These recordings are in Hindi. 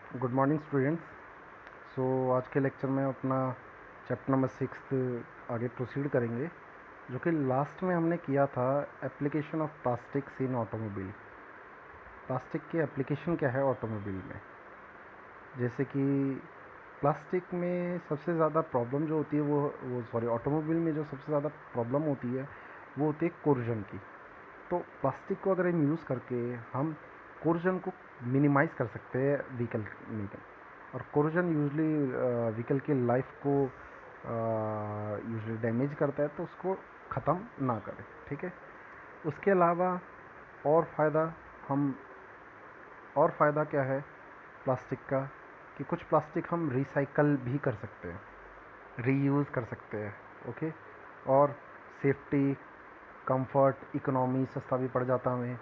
Good morning students. आज के लेक्चर में अपना चैप्टर नंबर 6 आगे प्रोसीड करेंगे, जो कि लास्ट में हमने किया था application of plastics in automobile. Plastic की एप्लीकेशन क्या है ऑटोमोबाइल में। जैसे कि प्लास्टिक में सबसे ज़्यादा प्रॉब्लम जो होती है वो सॉरी ऑटोमोबाइल में जो सबसे ज़्यादा प्रॉब्लम होती है वो होती है कोर्जन की। तो प्लास्टिक को अगर हम यूज़ करके हम कोर्जन को मिनिमाइज़ कर सकते हैं व्हीकल में। और कोर्जन यूजली व्हीकल की लाइफ को यूजली डैमेज करता है, तो उसको ख़त्म ना करें। ठीक है। उसके अलावा और फ़ायदा हम और फ़ायदा क्या है प्लास्टिक का, कि कुछ प्लास्टिक हम रिसाइकल भी कर सकते हैं, रीयूज़ कर सकते हैं। ओके। और सेफ्टी, कंफर्ट, इकोनॉमी, सस्ता भी पड़ जाता हमें।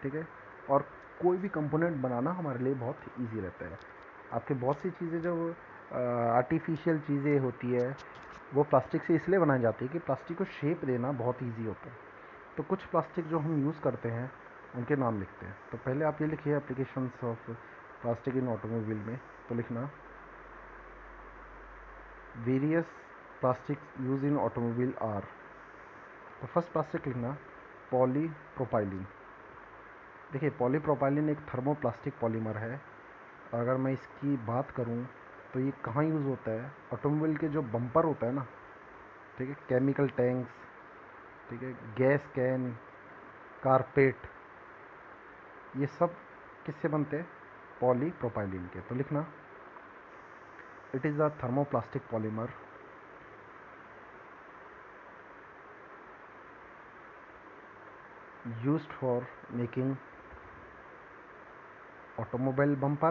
ठीक है। और कोई भी कंपोनेंट बनाना हमारे लिए बहुत इजी रहता है। आपके बहुत सी चीज़ें जो आर्टिफिशियल चीज़ें होती है वो प्लास्टिक से इसलिए बनाई जाती है कि प्लास्टिक को शेप देना बहुत इजी होता है। तो कुछ प्लास्टिक जो हम यूज़ करते हैं उनके नाम लिखते हैं। तो पहले आप ये लिखिए applications of plastic in automobile में। तो लिखना various plastic use in automobile are. तो फर्स्ट प्लास्टिक लिखना पॉलीप्रोपाइलिन। देखिए, पॉलीप्रोपाइलिन एक थर्मोप्लास्टिक पॉलीमर है। अगर मैं इसकी बात करूं तो ये कहाँ यूज़ होता है, ऑटोमोबाइल के जो बम्पर होता है ना, ठीक है, केमिकल टैंक्स, ठीक है, गैस कैन, कारपेट, ये सब किससे बनते हैं, पॉलीप्रोपाइलिन के। तो लिखना it is a thermoplastic polymer used for making automobile bumper,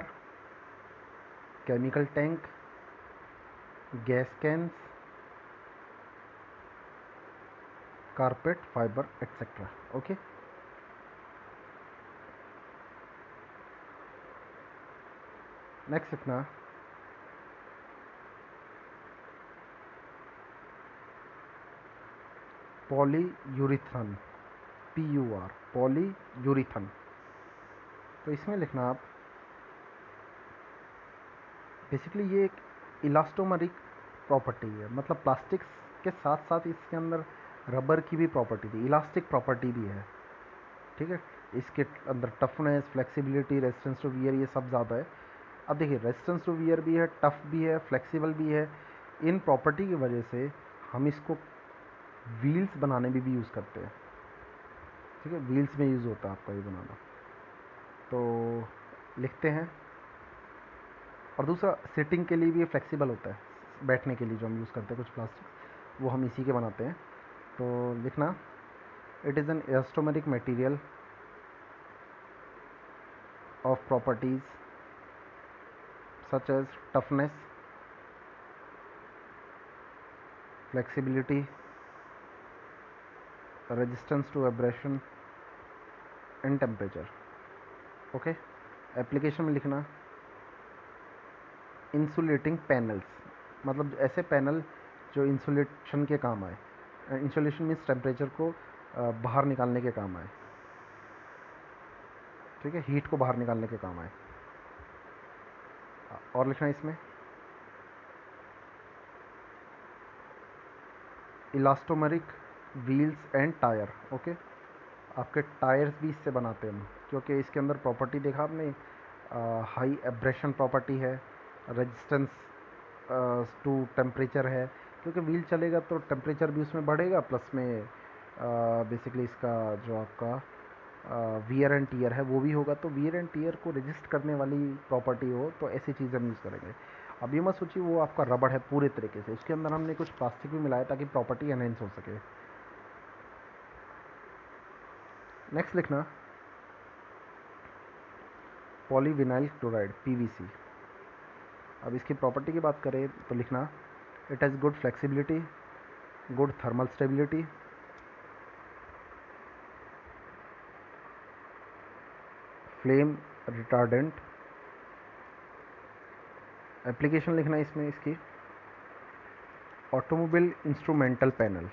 chemical tank, gas cans, carpet, fiber, etc. Okay. Next लिखना पॉलीयूरेथन, PUR, पॉलीयूरेथन। तो इसमें लिखना आप बेसिकली ये एक इलास्टोमरिक प्रॉपर्टी है, मतलब प्लास्टिक्स के साथ साथ इसके अंदर रबर की भी प्रॉपर्टी थी, इलास्टिक प्रॉपर्टी भी है। ठीक है। इसके अंदर toughness, flexibility, resistance to wear, ये सब ज़्यादा है। अब देखिए, रेजिस्टेंस टू वियर भी है, टफ भी है, फ्लेक्सिबल भी है। इन प्रॉपर्टी की वजह से हम इसको व्हील्स बनाने में भी यूज़ करते हैं। ठीक है, व्हील्स में यूज़ होता है आपका ये बनाना। तो लिखते हैं। और दूसरा, सिटिंग के लिए भी ये फ्लेक्सिबल होता है, बैठने के लिए जो हम यूज़ करते हैं कुछ प्लास्टिक, वो हम इसी के बनाते हैं। तो लिखना it is an elastomeric material of properties such as toughness, flexibility, resistance to abrasion and temperature. Okay. Application में लिखना इंसुलेटिंग पैनल्स, मतलब ऐसे पैनल जो इंसुलेशन के काम आए। इंसुलेशन मीन्स टेम्परेचर को बाहर निकालने के काम आए। ठीक है, हीट को बाहर निकालने के काम आए। और लिखना इसमें elastomeric wheels and tyre. Okay. आपके टायर्स भी इससे बनाते हैं हम, क्योंकि इसके अंदर प्रॉपर्टी देखा आपने, हाई एब्रेशन प्रॉपर्टी है, रेजिस्टेंस टू टेम्परेचर है। क्योंकि व्हील चलेगा तो टेम्परेचर भी उसमें बढ़ेगा, प्लस में बेसिकली इसका जो आपका वियर एंड टीयर है वो भी होगा। तो वियर एंड टीयर को रजिस्ट करने वाली प्रॉपर्टी हो तो ऐसी चीज़ हम यूज़ करेंगे। अब ये मत सोचिए वो आपका रबड़ है पूरे तरीके से, उसके अंदर हमने कुछ प्लास्टिक भी मिलाया ताकि प्रॉपर्टी एनहेंस हो सके। नेक्स्ट लिखना पॉलीविनाइल क्लोराइड, PVC। अब इसकी प्रॉपर्टी की बात करें तो लिखना it has good flexibility, good thermal stability, flame retardant. Application लिखना इसमें इसकी ऑटोमोबाइल इंस्ट्रूमेंटल पैनल।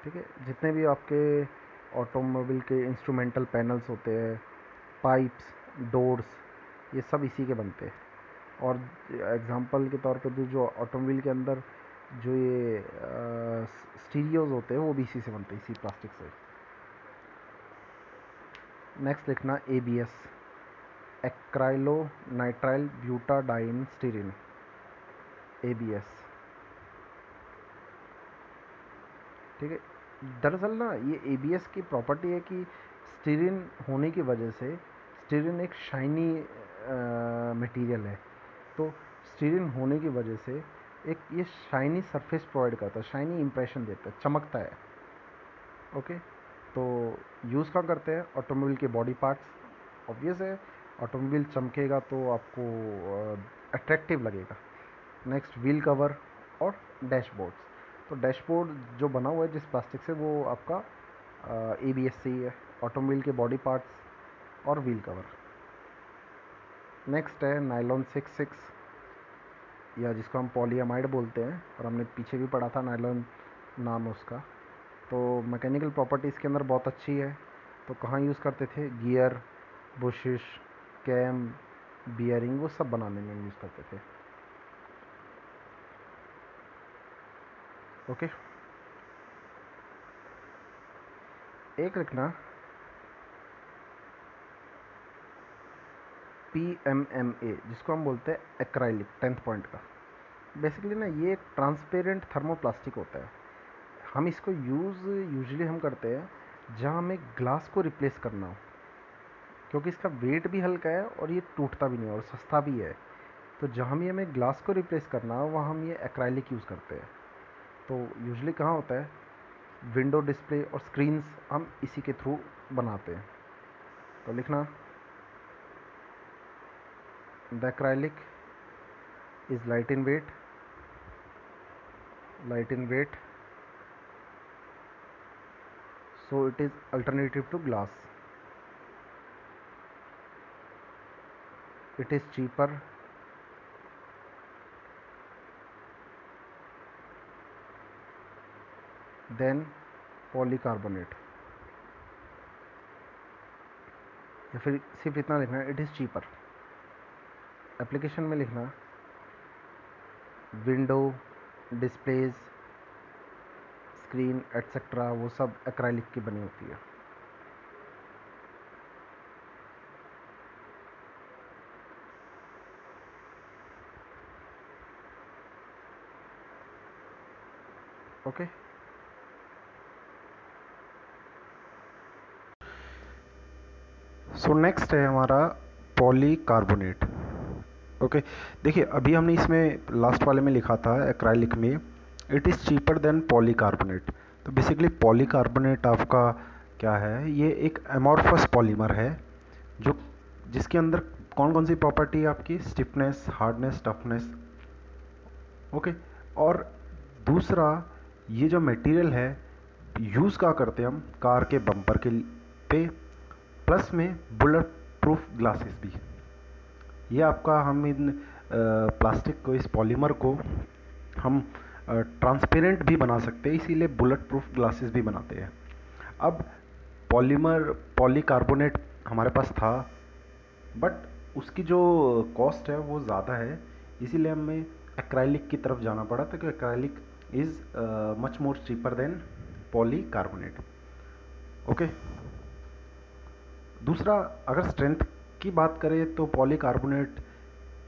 ठीक है, जितने भी आपके ऑटोमोबाइल के इंस्ट्रूमेंटल पैनल्स होते हैं, पाइप्स, डोर्स, ये सब इसी के बनते हैं। और एग्जांपल के तौर पे जो ऑटोमोबाइल के अंदर जो ये स्टीरियोज होते हैं वो भी इसी से बनते हैं, इसी प्लास्टिक से। नेक्स्ट लिखना ABS, acrylo nitrile butadiene स्टीरिन, ABS। ठीक है, दरअसल ना ये ABS की प्रॉपर्टी है कि स्टीरिन होने की वजह से, स्टीरिन एक शाइनी मटेरियल है, तो स्टीरिन होने की वजह से एक ये शाइनी सरफेस प्रोवाइड करता है, शाइनी इंप्रेशन देता है, चमकता है। ओके, तो यूज़ कहाँ करते हैं? ऑटोमोबाइल के बॉडी पार्ट्स। ऑब्वियस है, ऑटोमोबाइल चमकेगा तो आपको अट्रैक्टिव लगेगा। नेक्स्ट व्हील कवर और डैशबोर्ड्स। तो डैशबोर्ड जो बना हुआ है जिस प्लास्टिक से, वो आपका ABS से ही है। ऑटोमोबाइल के बॉडी पार्ट्स और व्हील कवर। नेक्स्ट है नायलॉन 66, या जिसको हम पॉलीअमाइड बोलते हैं, और हमने पीछे भी पढ़ा था नायलॉन नाम है उसका। तो मैकेनिकल प्रॉपर्टी इसके अंदर बहुत अच्छी है। तो कहाँ यूज़ करते थे? गियर, बुशिश, कैम, बियरिंग, वो सब बनाने में यूज़ करते थे। ओके, एक लिखना PMMA, जिसको हम बोलते हैं एक्राइलिक, 10th पॉइंट का। बेसिकली ना ये एक ट्रांसपेरेंट थर्मोप्लास्टिक होता है। हम इसको यूजुअली हम करते हैं जहाँ हमें ग्लास को रिप्लेस करना हो, क्योंकि इसका वेट भी हल्का है और ये टूटता भी नहीं है और सस्ता भी है। तो जहाँ भी हमें ग्लास को रिप्लेस करना हो वहाँ हम ये एक्राइलिक यूज़ करते हैं। तो यूजुअली कहाँ होता है? विंडो डिस्प्ले और स्क्रीन्स हम इसी के थ्रू बनाते हैं। तो लिखना the acrylic is light in weight, so it is alternative to glass. It is cheaper than polycarbonate, या फिर सिर्फ इतना लिखना है, इट इज़ चीपर। एप्लीकेशन में लिखना विंडो डिस्प्लेज, स्क्रीन एट्सेट्रा, वो सब एक्राइलिक की बनी होती है। ओके, सो नेक्स्ट है हमारा पॉलीकार्बोनेट। ओके, देखिए अभी हमने इसमें लास्ट वाले में लिखा था एक्राइलिक में it is cheaper than polycarbonate. तो बेसिकली पॉलीकार्बोनेट आपका क्या है? ये एक एमॉर्फस पॉलीमर है जो जिसके अंदर कौन कौन सी प्रॉपर्टी है आपकी? Stiffness, hardness, toughness. ओके, और दूसरा ये जो मटेरियल है यूज़ क्या करते हैं हम? कार के बम्पर के पे, प्लस में बुलेट प्रूफ ग्लासेस भी। ये आपका हम इन प्लास्टिक को, इस पॉलीमर को हम ट्रांसपेरेंट भी बना सकते हैं, इसीलिए बुलेट प्रूफ ग्लासेस भी बनाते हैं। अब पॉलीमर पॉलीकार्बोनेट हमारे पास था, बट उसकी जो कॉस्ट है वो ज़्यादा है, इसीलिए हमें एक्राइलिक की तरफ जाना पड़ा था, कि acrylic is much more cheaper than polycarbonate. Okay, दूसरा अगर स्ट्रेंथ की बात करें तो पॉलीकार्बोनेट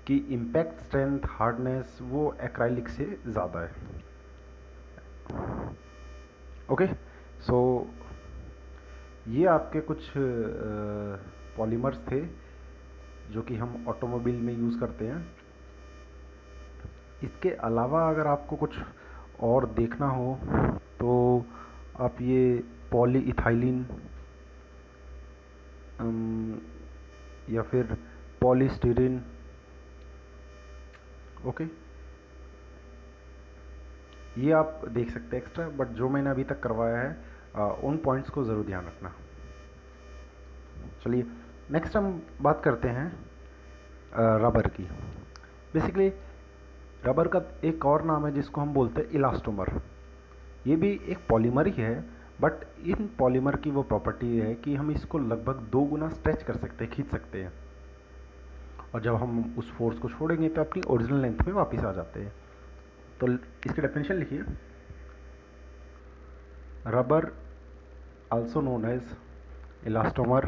की इम्पैक्ट स्ट्रेंथ, हार्डनेस वो एक्राइलिक से ज़्यादा है। ओके, सो ये आपके कुछ पॉलीमर्स थे जो कि हम ऑटोमोबाइल में यूज़ करते हैं। इसके अलावा अगर आपको कुछ और देखना हो तो आप ये पॉलीइथाइलिन या फिर पॉलीस्टीरीन, ओके, ये आप देख सकते हैं एक्स्ट्रा, बट जो मैंने अभी तक करवाया है उन पॉइंट्स को ज़रूर ध्यान रखना। चलिए नेक्स्ट हम बात करते हैं रबर की। बेसिकली रबर का एक और नाम है जिसको हम बोलते हैं इलास्टोमर। ये भी एक पॉलीमर ही है, बट इन पॉलीमर की वो प्रॉपर्टी है कि हम इसको लगभग 2 गुना स्ट्रेच कर सकते हैं, खींच सकते हैं। और जब हम उस फोर्स को छोड़ेंगे तो अपनी ओरिजिनल लेंथ में वापस आ जाते हैं। तो इसकी डेफिनेशन लिखिए, rubber also known as elastomer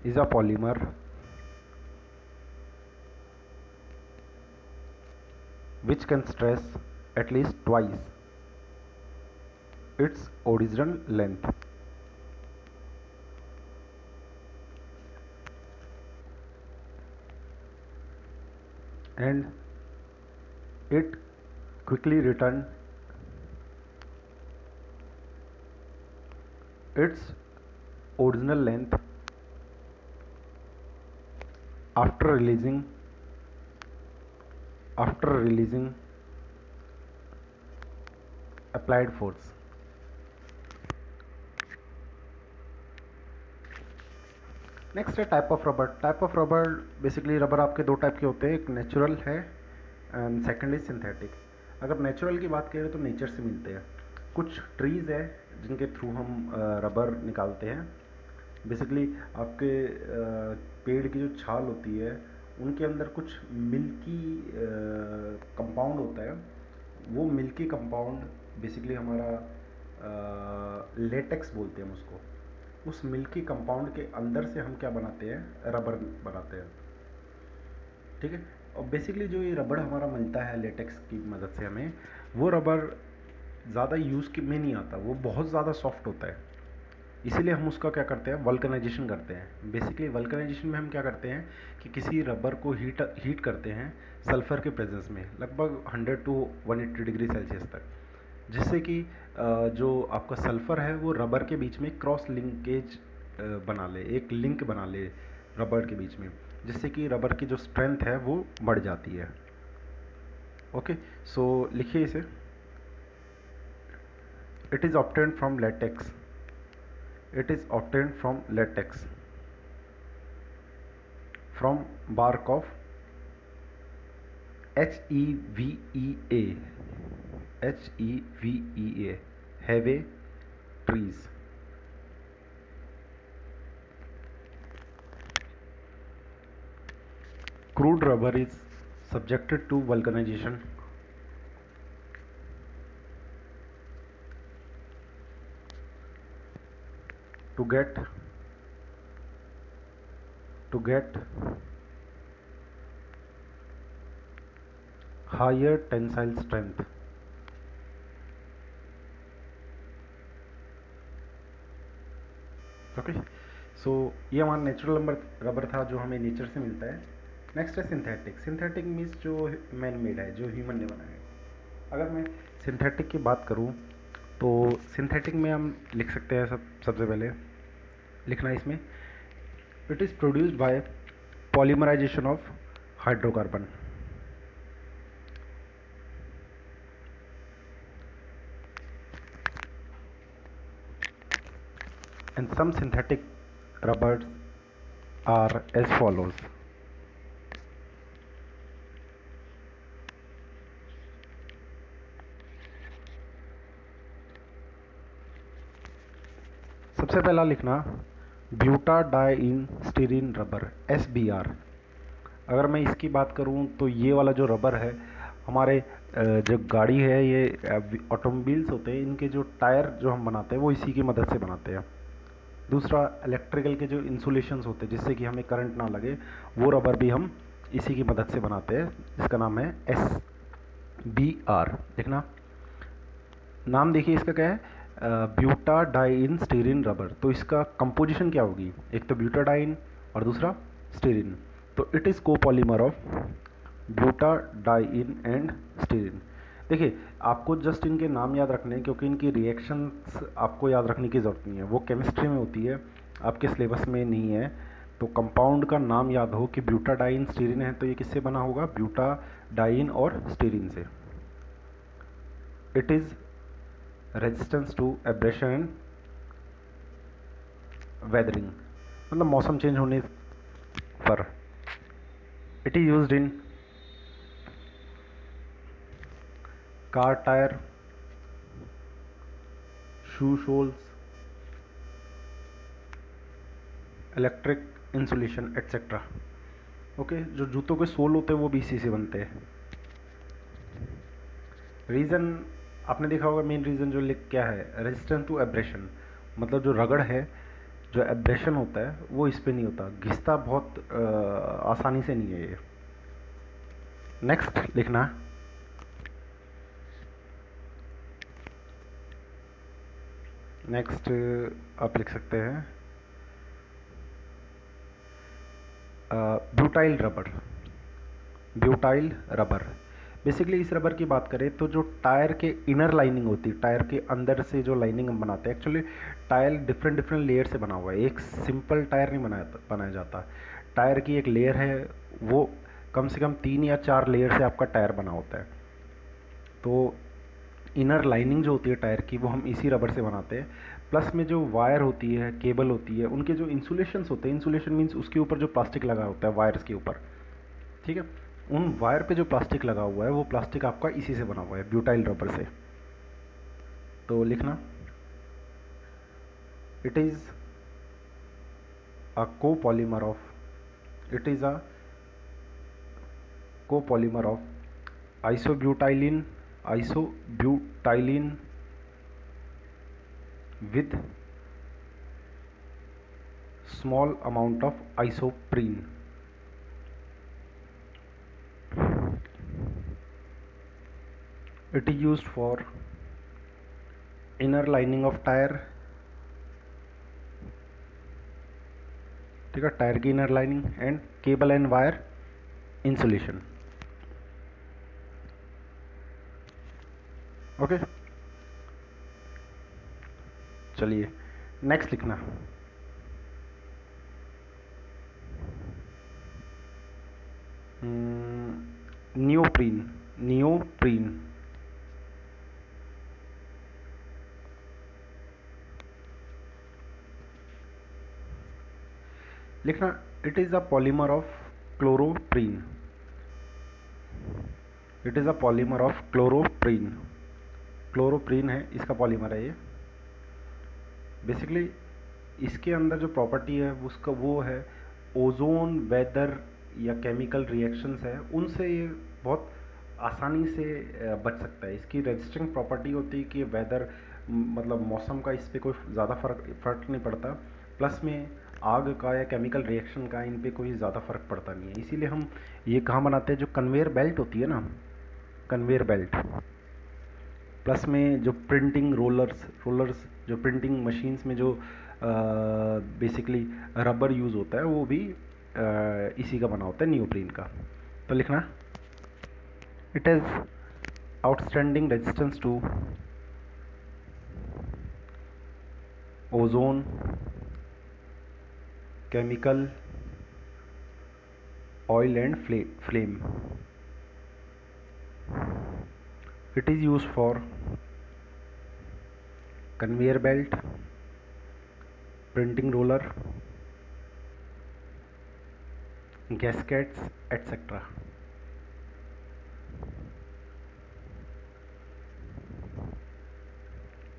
is a polymer which can stress at least twice its original length. And it quickly return its original length after releasing applied force. Next है type of rubber. Type of rubber, basically rubber आपके दो टाइप के होते हैं, एक नेचुरल है एंड सेकंड इज सिंथेटिक। अगर नेचुरल की बात करें तो नेचर से मिलते हैं। कुछ ट्रीज़ है जिनके थ्रू हम रबर निकालते हैं। बेसिकली आपके पेड़ की जो छाल होती है उनके अंदर कुछ मिल्की कंपाउंड होता है। वो मिल्की कंपाउंड बेसिकली हमारा लेटेक्स बोलते हैं हम उसको। उस मिल्की कंपाउंड के अंदर से हम क्या बनाते हैं, रबर बनाते हैं। ठीक है। और बेसिकली जो ये रबर हमारा मिलता है लेटेक्स की मदद से हमें, वो रबर ज़्यादा यूज़ में नहीं आता, वो बहुत ज़्यादा सॉफ्ट होता है। इसीलिए हम उसका क्या करते हैं, वल्कनाइजेशन करते हैं। बेसिकली वल्कनाइजेशन में हम क्या करते हैं कि किसी रबर को हीट करते हैं सल्फ़र के प्रेजेंस में, लगभग 100 टू 180 डिग्री सेल्सियस तक, जिससे कि जो आपका सल्फ़र है वो रबर के बीच में क्रॉस लिंकेज बना ले, एक लिंक बना ले रबर के बीच में, जिससे कि रबर की जो स्ट्रेंथ है वो बढ़ जाती है। ओके, सो लिखिए इसे, it is obtained from latex, it is obtained from latex from bark of HEVEA heve trees. Crude rubber is subjected to vulcanization to get higher tensile strength. Okay, so ये हमारा नेचुरल रबर था जो हमें नेचर से मिलता है। नेक्स्ट है सिंथेटिक। सिंथेटिक मीन्स जो मैन मेड है, जो ह्यूमन ने बनाया है। अगर मैं सिंथेटिक की बात करूं तो सिंथेटिक में हम लिख सकते हैं सबसे पहले लिखना इसमें, it is produced by polymerisation of hydrocarbon. And some synthetic rubbers are as follows. सबसे पहला लिखना ब्यूटाडाइन स्टीरीन रबर, SBR। अगर मैं इसकी बात करूं तो ये वाला जो रबर है हमारे जो गाड़ी है, ये ऑटोमोबाइल्स होते हैं, इनके जो टायर जो हम बनाते हैं वो इसी की मदद से बनाते हैं। दूसरा, इलेक्ट्रिकल के जो इंसुलेशंस होते हैं जिससे कि हमें करंट ना लगे, वो रबर भी हम इसी की मदद से बनाते हैं, जिसका नाम है SBR। देखना नाम देखिए इसका क्या है, ब्यूटाडाइन स्टीरीन रबर। तो इसका कंपोजिशन क्या होगी, एक तो ब्यूटाडाइन और दूसरा स्टीरीन। तो it is copolymer of butadiene and styrene. देखिए आपको जस्ट इनके नाम याद रखने हैं, क्योंकि इनकी रिएक्शंस आपको याद रखने की ज़रूरत नहीं है, वो केमिस्ट्री में होती है, आपके सिलेबस में नहीं है। तो कंपाउंड का नाम याद हो कि ब्यूटाडाइन स्टीरीन है, तो ये किससे बना होगा, ब्यूटाडाइन और स्टीरीन से। It is resistance to abrasion and weathering, मतलब मौसम चेंज होने पर। It is used in car tyre, shoe soles, electric insulation etcetera. Okay, जो जूतों के सोल होते हैं वो भी इसी से बनते हैं। रीज़न आपने देखा होगा, मेन रीज़न जो लिख क्या है, रेजिस्टेंस टू एब्रेशन, मतलब जो रगड़ है, जो एब्रेशन होता है वो इस पे नहीं होता, घिसता बहुत आसानी से नहीं है ये। नेक्स्ट लिखना, नेक्स्ट आप लिख सकते हैं butyl rubber. Butyl rubber, basically इस रबर की बात करें तो जो टायर के इनर लाइनिंग होती है, टायर के अंदर से जो लाइनिंग हम बनाते हैं, actually tyre different different layer से बना हुआ है, एक सिंपल टायर नहीं बनाया जाता। टायर की एक लेयर है, वो कम से कम 3 या 4 लेयर से आपका टायर बना होता है। तो इनर लाइनिंग जो होती है टायर की, वो हम इसी रबर से बनाते हैं। प्लस में जो वायर होती है, केबल होती है, उनके जो इंसुलेशंस होते हैं, इंसुलेशन मीन्स उसके ऊपर जो प्लास्टिक लगा होता है वायर्स के ऊपर, ठीक है, उन वायर पे जो प्लास्टिक लगा हुआ है वो प्लास्टिक आपका इसी से बना हुआ है, ब्यूटाइल रबर से। तो लिखना, it is a copolymer of, it is a copolymer of isobutylene, isobutylene with small amount of isoprene. It is used for inner lining of tire, ठीक है, टायर की inner lining and cable and wire insulation. Okay, चलिए नेक्स्ट लिखना, नियोप्रीन। नियोप्रीन, लिखना, it is a polymer of chloroprene. It is a polymer of chloroprene. Chloroprene है इसका पॉलीमर है ये। बेसिकली इसके अंदर जो प्रॉपर्टी है उसका वो है, ओजोन, वेदर या केमिकल रिएक्शंस है उनसे ये बहुत आसानी से बच सकता है। इसकी रेजिस्टिंग प्रॉपर्टी होती है कि वेदर, मतलब मौसम का इस पर कोई ज़्यादा फर्क नहीं पड़ता, प्लस में आग का या केमिकल रिएक्शन का इन पे कोई ज़्यादा फर्क पड़ता नहीं है। इसीलिए हम ये कहाँ बनाते हैं, जो कन्वेयर बेल्ट होती है ना, कन्वेयर बेल्ट, प्लस में जो प्रिंटिंग रोलर्स जो प्रिंटिंग मशीन्स में जो बेसिकली रबर यूज़ होता है वो भी इसी का बना होता है, नियोप्रीन का। तो लिखना, it has outstanding resistance to ozone, chemical, oil and flame. It is use for conveyor belt, printing roller, gaskets etcetera.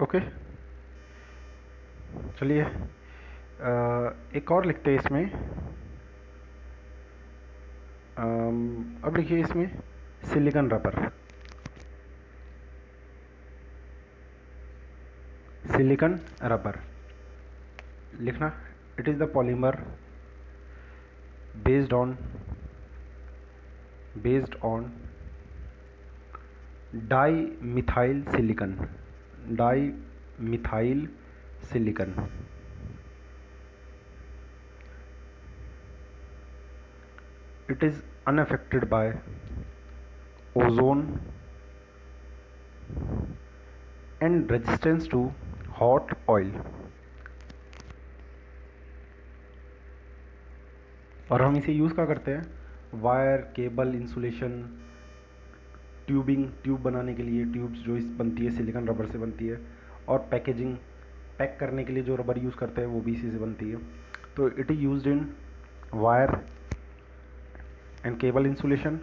Okay, चलिए एक और लिखते हैं इसमें। अब लिखिए इसमें सिलिकॉन रबर। सिलिकॉन रबर, लिखना, it is the polymer based on dimethyl silicone. Dimethyl silicone. It is unaffected by ozone and resistance to hot oil। और हम इसे यूज़ क्या करते हैं, वायर, केबल, इंसुलेशन, ट्यूब बनाने के लिए, ट्यूब्स जो इस बनती है सिलिकॉन रबर से बनती है, और पैकेजिंग, पैक करने के लिए जो रबर यूज़ करते हैं वो भी इसी से बनती है। तो it is used in wire and cable insulation,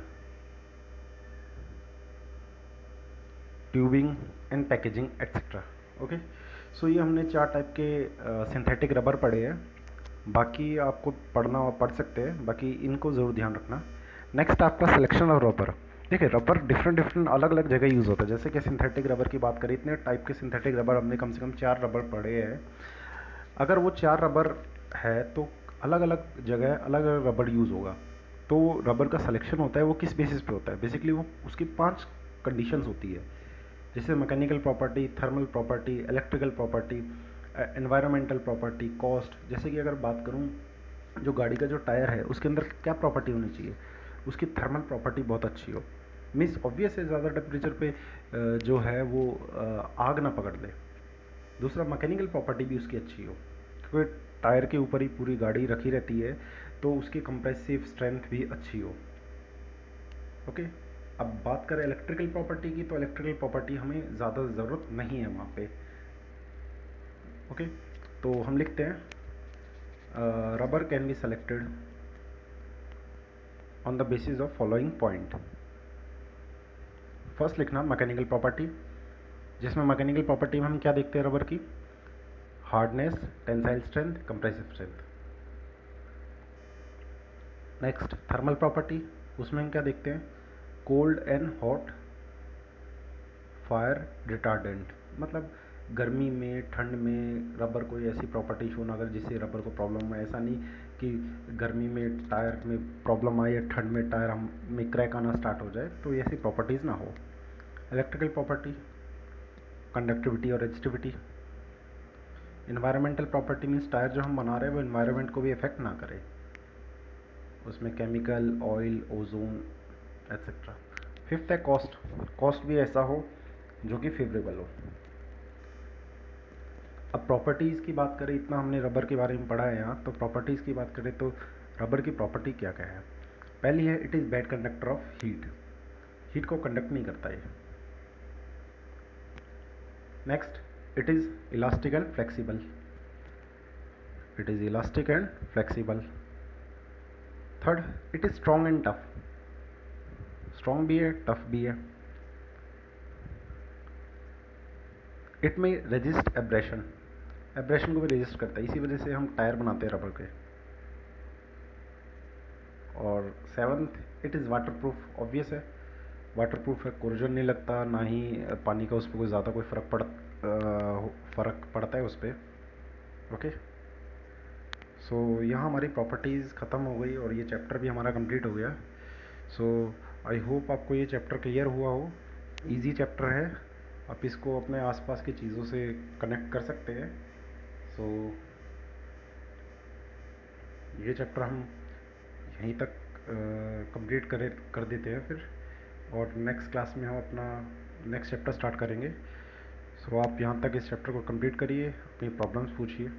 tubing and packaging etcetera. Okay, so ये हमने 4 टाइप के सिंथेटिक रबर पढ़े हैं। बाकी आपको पढ़ सकते हैं, बाकी इनको ज़रूर ध्यान रखना। नेक्स्ट आपका सिलेक्शन ऑफ रबर। देखिए रबर डिफरेंट डिफरेंट अलग अलग जगह यूज़ होता है। जैसे कि सिंथेटिक रबर की बात करें, इतने टाइप के सिंथेटिक रबर हमने कम से कम 4 रबर पढ़े हैं। अगर वो 4 रबर है तो अलग अलग जगह अलग अलग रबर यूज़ होगा। तो रबर का सिलेक्शन होता है वो किस बेसिस पे होता है? बेसिकली वो उसकी 5 कंडीशंस होती है, जैसे mechanical property, thermal property, electrical property, environmental property, cost. जैसे कि अगर बात करूं, जो गाड़ी का जो टायर है उसके अंदर क्या प्रॉपर्टी होनी चाहिए? उसकी थर्मल प्रॉपर्टी बहुत अच्छी हो, मीन्स ऑब्वियस है ज़्यादा टेम्परेचर पे जो है वो आग ना पकड़ ले। दूसरा, मैकेनिकल प्रॉपर्टी भी उसकी अच्छी हो, क्योंकि टायर के ऊपर ही पूरी गाड़ी रखी रहती है, तो उसकी कंप्रेसिव स्ट्रेंथ भी अच्छी हो। ओके। अब बात करें इलेक्ट्रिकल प्रॉपर्टी की, तो इलेक्ट्रिकल प्रॉपर्टी हमें ज़्यादा ज़रूरत नहीं है वहाँ पे। ओके। तो हम लिखते हैं rubber can be selected on the basis of following point. First लिखना मैकेनिकल प्रॉपर्टी, जिसमें मैकेनिकल प्रॉपर्टी में हम क्या देखते हैं रबर की? Hardness, tensile strength, compressive strength. Next thermal property, उसमें हम क्या देखते हैं? Cold and hot, fire retardant. मतलब गर्मी में, ठंड में रबर कोई ऐसी प्रॉपर्टी शो ना अगर जिससे रबर को प्रॉब्लम है। ऐसा नहीं कि गर्मी में टायर में प्रॉब्लम आए या ठंड में टायर हम में क्रैक आना स्टार्ट हो जाए, तो ऐसी प्रॉपर्टीज़ ना हो। इलेक्ट्रिकल प्रॉपर्टी, कंडक्टिविटी और resistivity. Environmental property means tyre जो हम बना रहे हैं वो इन्वायरमेंट को भी इफेक्ट ना करे, उसमें chemical, oil, ozone etcetera. Fifth है कॉस्ट। कॉस्ट भी ऐसा हो जो कि फेवरेबल हो। अब प्रॉपर्टीज़ की बात करें, इतना हमने रबर के बारे में पढ़ा है यहाँ, तो प्रॉपर्टीज़ की बात करें तो रबर की प्रॉपर्टी क्या क्या है? पहली है, it is bad conductor of heat. Heat को कंडक्ट नहीं करता है। Next, it is elastic and flexible. It is elastic and flexible. Third, it is strong and tough. Strong भी है, टफ भी है। इट में रेजिस्ट एब्रेशन। एब्रेशन को भी रेजिस्ट करता है, इसी वजह से हम टायर बनाते हैं रबर के। और seventh, it is water proof. Obvious है वाटर प्रूफ है, कोरोजन नहीं लगता, ना ही पानी का उस पर कोई ज़्यादा कोई फ़र्क पड़ता है उस पर। ओके। सो यहाँ हमारी प्रॉपर्टीज़ ख़त्म हो गई और ये चैप्टर भी हमारा कंप्लीट हो गया। सो आई होप आपको ये चैप्टर क्लियर हुआ हो। इजी चैप्टर है, आप इसको अपने आसपास की चीज़ों से कनेक्ट कर सकते हैं। सो ये चैप्टर हम यहीं तक कंप्लीट कर देते हैं फिर, और नेक्स्ट क्लास में हम अपना नेक्स्ट चैप्टर स्टार्ट करेंगे। सो आप यहाँ तक इस चैप्टर को कंप्लीट करिए, अपनी प्रॉब्लम्स पूछिए।